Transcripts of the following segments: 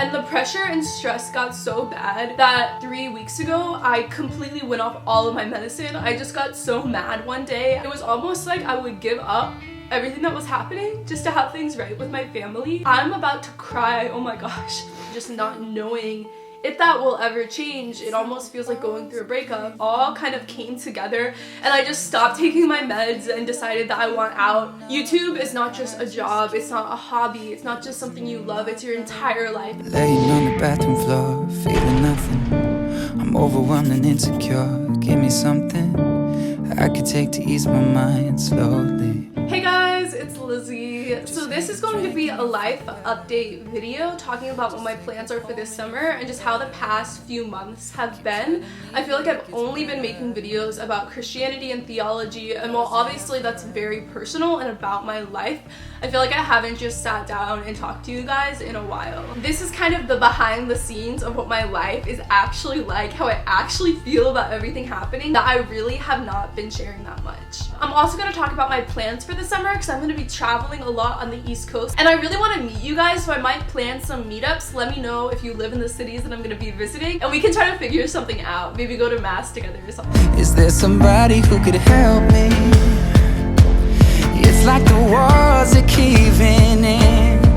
And the pressure and stress got so bad that 3 weeks ago, I completely went off all of my medicine. I just got so mad one day. It was almost like I would give up everything that was happening just to have things right with my family. I'm about to cry, oh my gosh. Just not knowing if that will ever change. It almost feels like going through a breakup. All kind of came together and I just stopped taking my meds and decided that I want out. YouTube is not just a job, it's not a hobby, it's not just something you love, it's your entire life. Laying on the bathroom floor, feeling nothing. I'm overwhelmed and insecure. Give me something I could take to ease my mind slowly. Hey guys, it's Lizzie. So this is going to be a life update video talking about what my plans are for this summer and just how the past few months have been. I feel like I've only been making videos about Christianity and theology, and while obviously that's very personal and about my life, I feel like I haven't just sat down and talked to you guys in a while. This is kind of the behind the scenes of what my life is actually like, how I actually feel about everything happening, that I really have not been sharing that much. I'm also going to talk about my plans for the summer because I'm going to be traveling a lot on the East Coast and I really want to meet you guys, so I might plan some meetups. Let me know if you live in the cities that I'm going to be visiting and we can try to figure something out. Maybe go to mass together or something. Is there somebody who could help me? It's like the walls are caving in.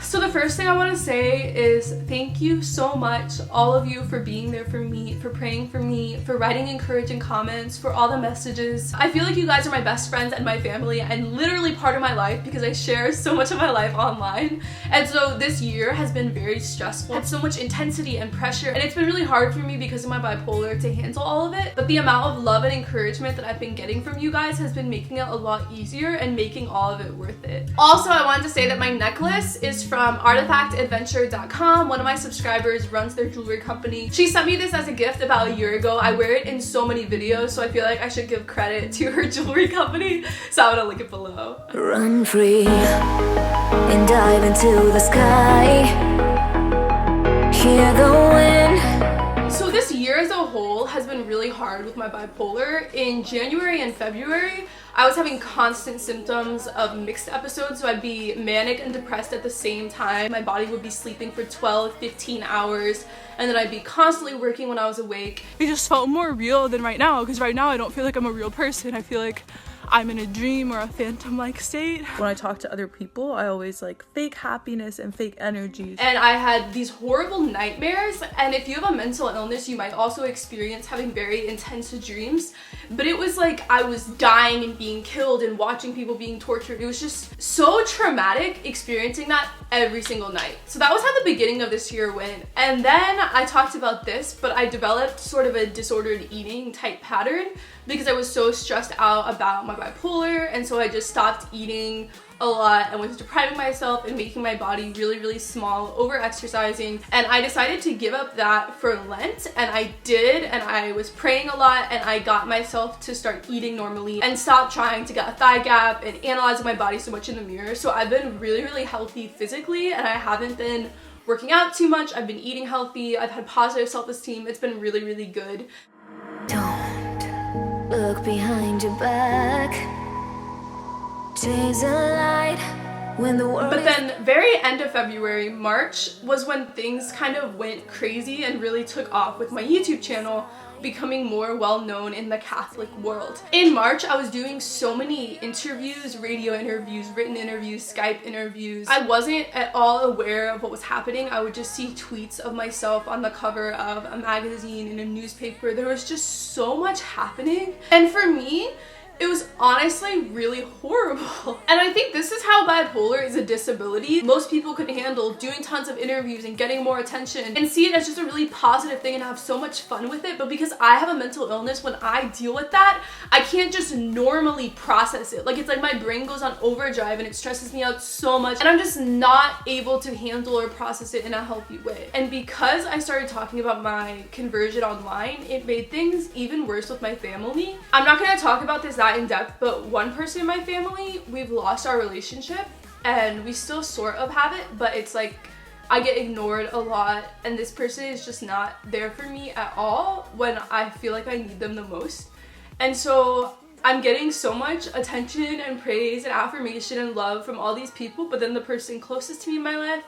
So the first thing I want to say is thank you so much, all of you, for being there for me, for praying for me, for writing encouraging comments, for all the messages. I feel like you guys are my best friends and my family and literally part of my life because I share so much of my life online. And so this year has been very stressful. It's so much intensity and pressure and it's been really hard for me because of my bipolar to handle all of it. But the amount of love and encouragement that I've been getting from you guys has been making it a lot easier and making all of it worth it. Also, I wanted to say that my necklace is from artifactadventure.com. One of my subscribers runs their jewelry company. She sent me this as a gift about a year ago. I wear it in so many videos, so I feel like I should give credit to her jewelry company. So I'm gonna link it below. Run free and dive into the sky. Hear the wind. So this year as a whole has been really hard with my bipolar. In January and February, I was having constant symptoms of mixed episodes, so I'd be manic and depressed at the same time. My body would be sleeping for 12, 15 hours, and then I'd be constantly working when I was awake. It just felt more real than right now, because right now I don't feel like I'm a real person. I feel like I'm in a dream or a phantom-like state. When I talk to other people, I always like fake happiness and fake energies. And I had these horrible nightmares, and if you have a mental illness, you might also experience having very intense dreams. But it was like I was dying and being killed and watching people being tortured. It was just so traumatic experiencing that every single night. So that was how the beginning of this year went. And then I talked about this, but I developed sort of a disordered eating type pattern because I was so stressed out about my bipolar, and so I just stopped eating a lot and was depriving myself and making my body really, really small, over exercising. And I decided to give up that for Lent, and I did, and I was praying a lot, and I got myself to start eating normally and stop trying to get a thigh gap and analyzing my body so much in the mirror. So I've been really, really healthy physically, and I haven't been working out too much. I've been eating healthy. I've had positive self-esteem. It's been really, really good. Don't look behind your back. Chase a light when the world. But then very end of February, March, was when things kind of went crazy and really took off with my YouTube channel becoming more well-known in the Catholic world. In March, I was doing so many interviews, radio interviews, written interviews, Skype interviews. I wasn't at all aware of what was happening. I would just see tweets of myself on the cover of a magazine, in a newspaper. There was just so much happening. And for me, it was honestly really horrible. And I think this is how bipolar is a disability most people could handle, doing tons of interviews and getting more attention and see it as just a really positive thing and have so much fun with it. But because I have a mental illness, when I deal with that, I can't just normally process it. Like, it's like my brain goes on overdrive and it stresses me out so much, and I'm just not able to handle or process it in a healthy way. And because I started talking about my conversion online, it made things even worse with my family. I'm not gonna talk about this that in depth, but one person in my family, we've lost our relationship, and we still sort of have it, but it's like I get ignored a lot, and this person is just not there for me at all when I feel like I need them the most. And so I'm getting so much attention and praise and affirmation and love from all these people, but then the person closest to me in my life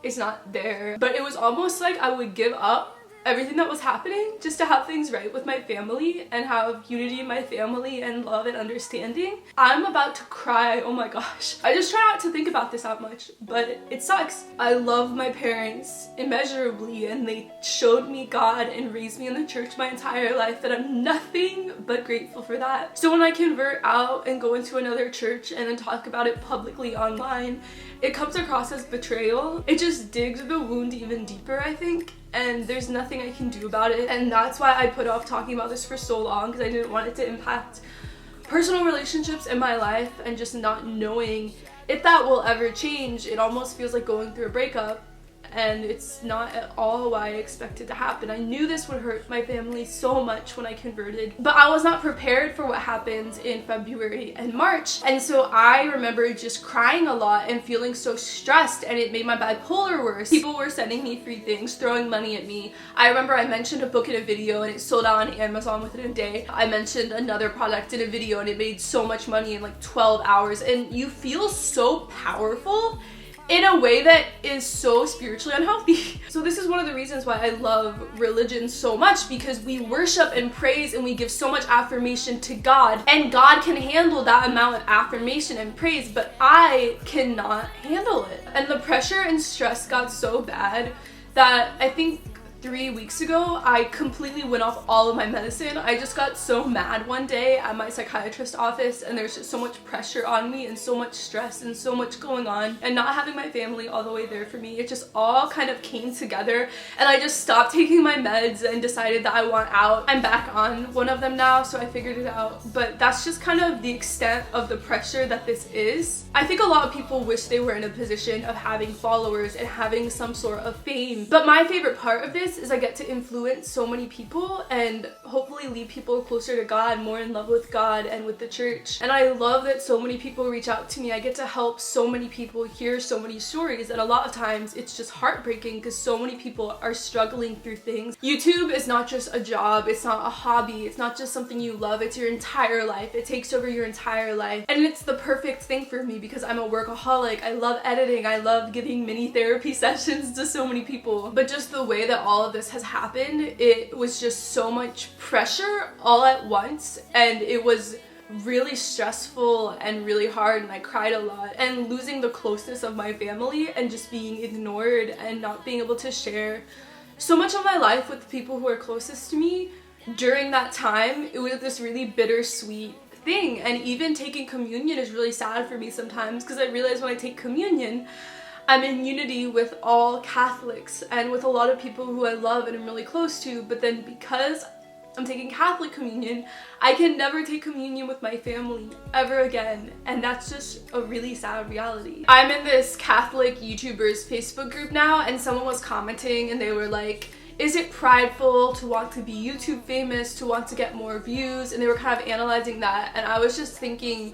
is not there. But it was almost like I would give up everything that was happening just to have things right with my family and have unity in my family and love and understanding. I'm about to cry, oh my gosh. I just try not to think about this that much, but it sucks. I love my parents immeasurably, and they showed me God and raised me in the church my entire life, and I'm nothing but grateful for that. So when I convert out and go into another church and then talk about it publicly online, it comes across as betrayal. It just digs the wound even deeper, I think, and there's nothing I can do about it. And that's why I put off talking about this for so long, because I didn't want it to impact personal relationships in my life, and just not knowing if that will ever change. It almost feels like going through a breakup, and it's not at all why I expected to happen. I knew this would hurt my family so much when I converted, but I was not prepared for what happened in February and March. And so I remember just crying a lot and feeling so stressed, and it made my bipolar worse. People were sending me free things, throwing money at me. I remember I mentioned a book in a video and it sold out on Amazon within a day. I mentioned another product in a video and it made so much money in like 12 hours. And you feel so powerful in a way that is so spiritually unhealthy. So this is one of the reasons why I love religion so much, because we worship and praise and we give so much affirmation to God, and God can handle that amount of affirmation and praise, but I cannot handle it. And the pressure and stress got so bad that I think 3 weeks ago, I completely went off all of my medicine. I just got so mad one day at my psychiatrist's office, and there's just so much pressure on me and so much stress and so much going on, and not having my family all the way there for me. It just all kind of came together, and I just stopped taking my meds and decided that I want out. I'm back on one of them now, so I figured it out. But that's just kind of the extent of the pressure that this is. I think a lot of people wish they were in a position of having followers and having some sort of fame. But my favorite part of this is I get to influence so many people and hopefully lead people closer to God, more in love with God and with the church. And I love that so many people reach out to me. I get to help so many people hear so many stories, and a lot of times it's just heartbreaking because so many people are struggling through things. YouTube is not just a job, it's not a hobby, it's not just something you love, it's your entire life. It takes over your entire life, and it's the perfect thing for me because I'm a workaholic. I love editing, I love giving mini therapy sessions to so many people. But just the way that all of this has happened, it was just so much pressure all at once, and it was really stressful and really hard, and I cried a lot. And losing the closeness of my family and just being ignored and not being able to share so much of my life with the people who are closest to me during that time, it was this really bittersweet thing. And even taking communion is really sad for me sometimes, because I realize when I take communion, I'm in unity with all Catholics and with a lot of people who I love and I'm really close to, but then because I'm taking Catholic communion, I can never take communion with my family ever again, and that's just a really sad reality. I'm in this Catholic YouTubers Facebook group now, and someone was commenting and they were like, is it prideful to want to be YouTube famous, to want to get more views? And they were kind of analyzing that, and I was just thinking,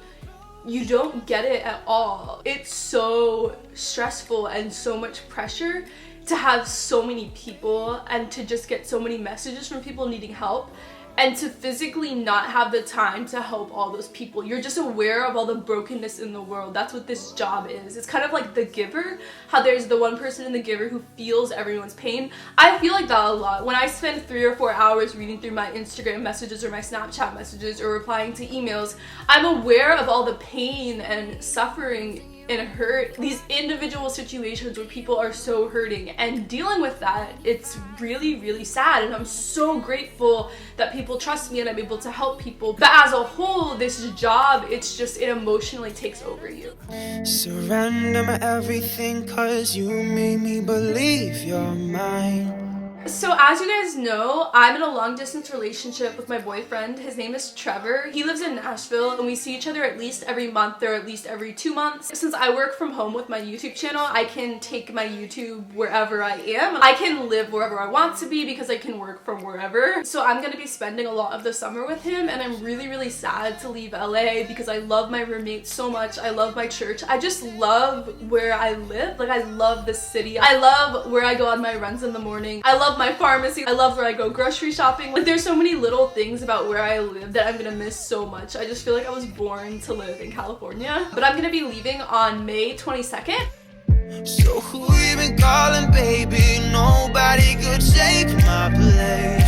you don't get it at all. It's so stressful and so much pressure to have so many people and to just get so many messages from people needing help, and to physically not have the time to help all those people. You're just aware of all the brokenness in the world. That's what this job is. It's kind of like The Giver, how there's the one person in The Giver who feels everyone's pain. I feel like that a lot. When I spend 3 or 4 hours reading through my Instagram messages or my Snapchat messages or replying to emails, I'm aware of all the pain and suffering and hurt, these individual situations where people are so hurting, and dealing with that, it's really, really sad. And I'm so grateful that people trust me and I'm able to help people. But as a whole, this job, it's just, it emotionally takes over you. Surrender my everything, 'cause you made me believe you're mine. So as you guys know, I'm in a long distance relationship with my boyfriend. His name is Trevor. He lives in Nashville, and we see each other at least every month or at least every 2 months. Since I work from home with my YouTube channel, I can take my YouTube wherever I am. I can live wherever I want to be because I can work from wherever. So I'm gonna be spending a lot of the summer with him, and I'm really, really sad to leave LA because I love my roommates so much. I love my church. I just love where I live. Like, I love the city. I love where I go on my runs in the morning. I love my pharmacy. I love where I go grocery shopping. Like, there's so many little things about where I live that I'm gonna miss so much. I just feel like I was born to live in California. But I'm gonna be leaving on May 22nd. So who you been calling, baby? Nobody could take my place.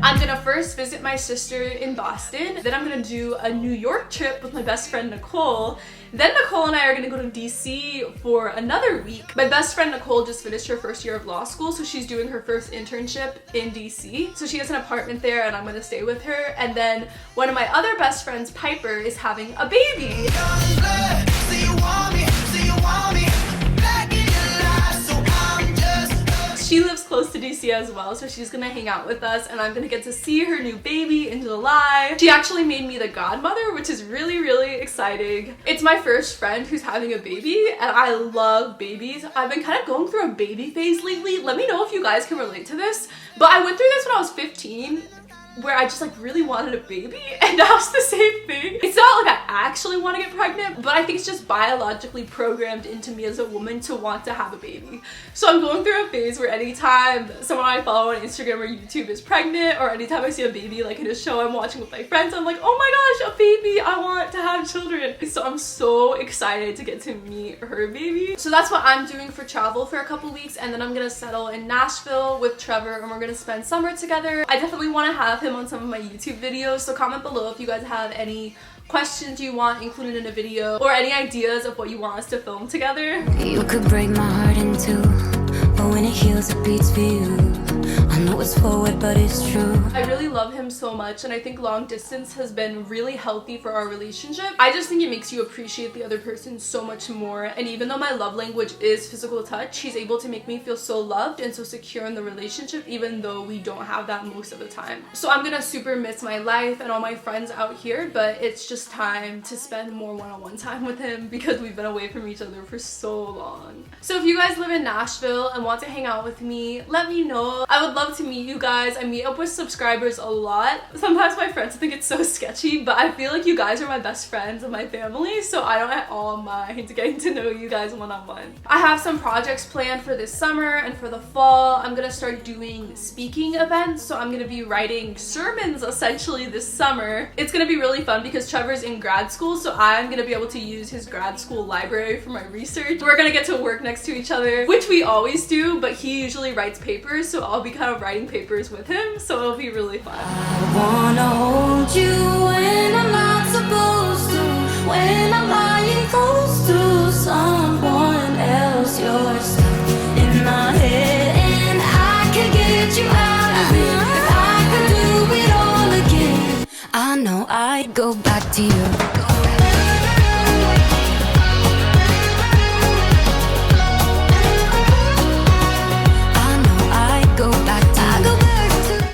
I'm gonna first visit my sister in Boston, then I'm gonna do a New York trip with my best friend Nicole, then Nicole and I are gonna go to DC for another week. My best friend Nicole just finished her first year of law school, so she's doing her first internship in DC. So she has an apartment there and I'm gonna stay with her. And then one of my other best friends, Piper, is having a baby. She lives close to DC as well, so she's gonna hang out with us and I'm gonna get to see her new baby in July. She actually made me the godmother, which is really, really exciting. It's my first friend who's having a baby and I love babies. I've been kind of going through a baby phase lately. Let me know if you guys can relate to this, but I went through this when I was 15. Where I just like really wanted a baby, and now it's the same thing. It's not like I actually want to get pregnant, but I think it's just biologically programmed into me as a woman to want to have a baby. So I'm going through a phase where anytime someone I follow on Instagram or YouTube is pregnant, or anytime I see a baby like in a show I'm watching with my friends, I'm like, oh my gosh, a baby, I want to have children. So I'm so excited to get to meet her baby. So that's what I'm doing for travel for a couple weeks, and then I'm gonna settle in Nashville with Trevor and we're gonna spend summer together. I definitely want to have him on some of my YouTube videos, so comment below if you guys have any questions you want included in a video or any ideas of what you want us to film together. You could break my heart in two, but when it heals it beats for you. I know it's forward but it's true. I really love him so much and I think long distance has been really healthy for our relationship. I just think it makes you appreciate the other person so much more, and even though my love language is physical touch, he's able to make me feel so loved and so secure in the relationship even though we don't have that most of the time. So I'm gonna super miss my life and all my friends out here, but it's just time to spend more one-on-one time with him because we've been away from each other for so long. So if you guys live in Nashville and want to hang out with me, let me know. I would love to meet you guys. I meet up with subscribers a lot. Sometimes my friends think it's so sketchy, but I feel like you guys are my best friends and my family, so I don't at all mind getting to know you guys one-on-one. I have some projects planned for this summer and for the fall. I'm gonna start doing speaking events, so I'm gonna be writing sermons essentially this summer. It's gonna be really fun because Trevor's in grad school, so I'm gonna be able to use his grad school library for my research. We're gonna get to work next to each other, which we always do, but he usually writes papers, so I'll be kind of writing papers with him, so it'll be really fun. I wanna hold you when I'm not supposed to, when I'm lying close to someone else. You're stuck in my head and I can get you out of it. If I could do it all again, I know I'd go back to you.